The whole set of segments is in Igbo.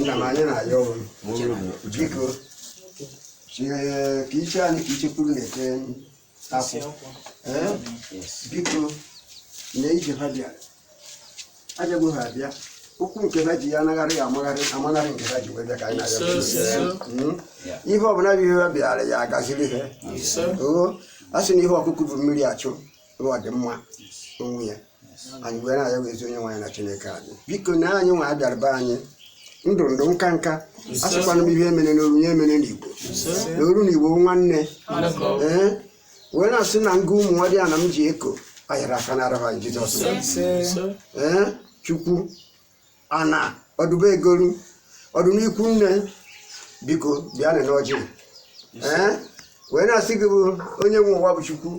Nnam anyị na-ayọ biko ka iche anyị ka ichekwuru na-ete akwụ biko na ije ha bịara ajagbu ha bịa okwu nke ha ji ya anaghị amanarị nke ha ji wee bịa ka anyị na-ayọ ihe ọbụla bụ ihe ha bịara ya agaziri ha a sị na ihe ọkụkụ bụ mmiri achụ ọ dị mma onwe ya anyị wee na-ayọ ezi onye nwaanyị na Chineke anyị biko na anyị nwa bịara be anyị ndụ nka nka asịkwana m ihe emere n'oru nye emere n'Igbo n'oru n'Igbo nwanne wee na-asị na nga ụmụ nwa dị a na m ji eko ayara aka na arahụ anyị Jizọs Chukwu ana ọdụbe egolu ọdụ n'Ikwunne biko bịanị n'ọjị wee na-asị gị bụ onye nwe ụwa bụ Chukwu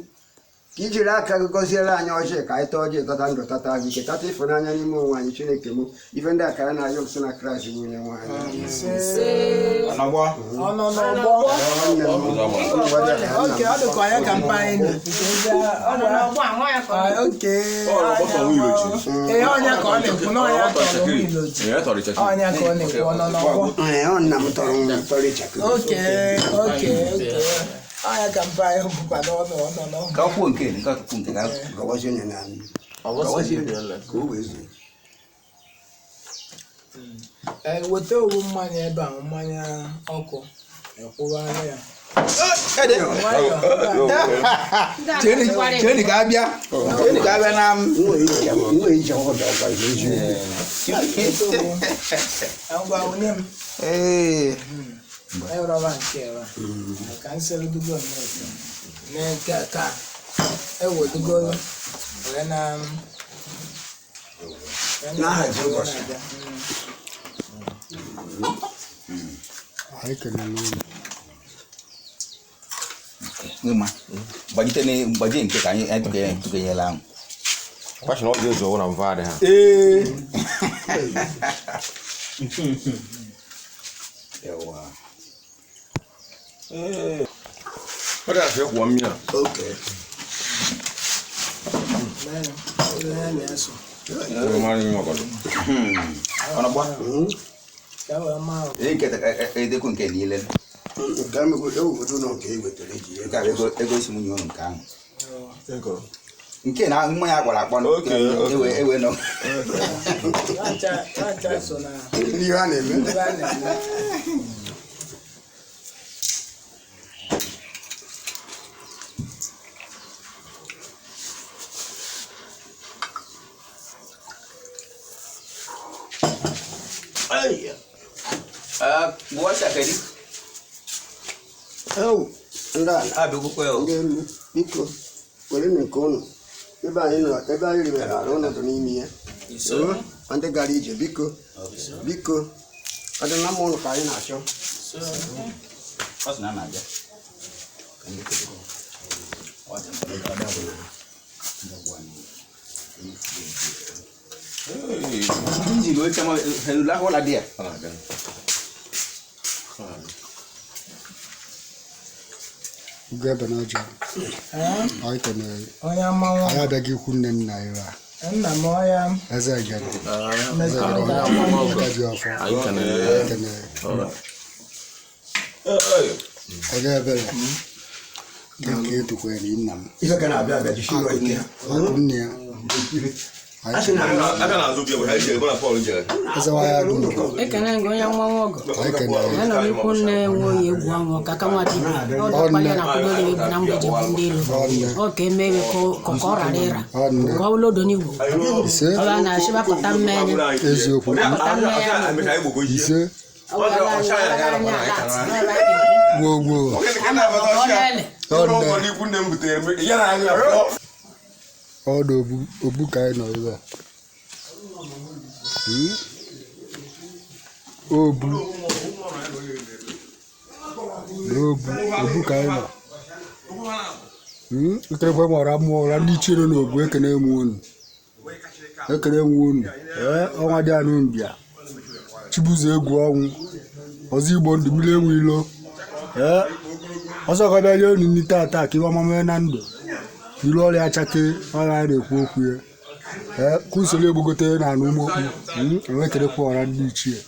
ka ijiri aka gị gọziere anyị ọjị ka anyị taa ọjị tata ndụ tata ahụ ike tata ịfụnanya n'ime onwe anyị Chineke m ife ndị akara na-ayọ sị na Kraịst bụ onye nwe anyị Nnam tọrọ I can buy a but no. Go again, got to put it out. Go was in and I was in go with you. And what the woman about money uncle? Jenny Gabia, Jenny Gabanam, hey. I cancel the good. Then Kaka, I would go when I can But you didn't take any to get along. Question not use one of father. What I feel 1 year. okay. On a bottle. They get a good Kenny. Come over to no okay with the lady. I go some young can. Okay, now my one. Okay, we know. What's that, Eddie? Oh, and that I do well. Because we're in the corner. Everybody I don't know to name here. So, and the garage, Biko, I don't know more kind of show. What's none of Grab an urgent. I can. I had a Ikwunne Naira. Nnam As I get it. Nnam. If I can have that, you should I can apologize. That's why I don't know. I can go young one. I know you couldn't one Kakamati. Okay, maybe Cocorera. Go load on you. Alana, she was a man. Is you put Odo obuka ino iwe. Obuka ino. Ikrepo mora mo ra ndi chiro no obu ekene mu onu. Ekene mu onu. Onwa dia no mbia. Chibuzo egwu onwu. Ozi Igbo ndi mile enwe ilo. Ozo ko bia yo ni tata ki wa mama na ndo. Ilu ọrịa achake ọrịa na-ekwu okwu ya kusoro egbogote na anụ ụmụ okpu enwekerekwa ọra ndị Ichie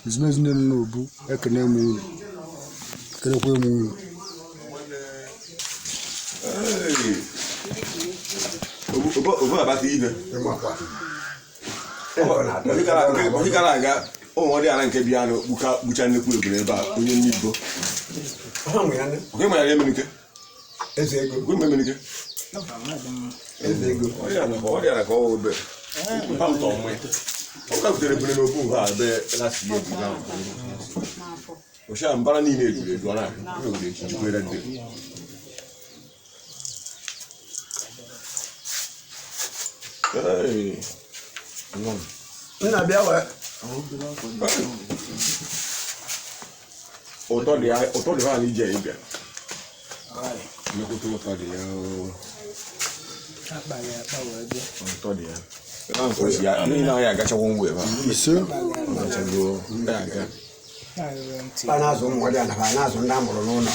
ezumezu ndị nọ n'obu ekene m unu kenekwa m unu obu abata ibe onye gara aga ụmụ dị ala nke bịa na gbucha nnekwu ebere ebe a onye n'ibo ma ya emenike ọ dị ala ka ọ obe ọ kabutere ebere n'okwu ha ebe lasi ya ebu ahụ osha mbara niile ejuru eju ọ na-ewere echijikwere ndị nna bịa wee ụtọ dị ha na ije ịbịa nnekwute ụtọ dị ya ụtọ dị ya n'ihi na anyị agachakwa ngwa ebe a pa na-azụ ụmụ dị anafa na-azụ ndị a mụrụ n'ụlọ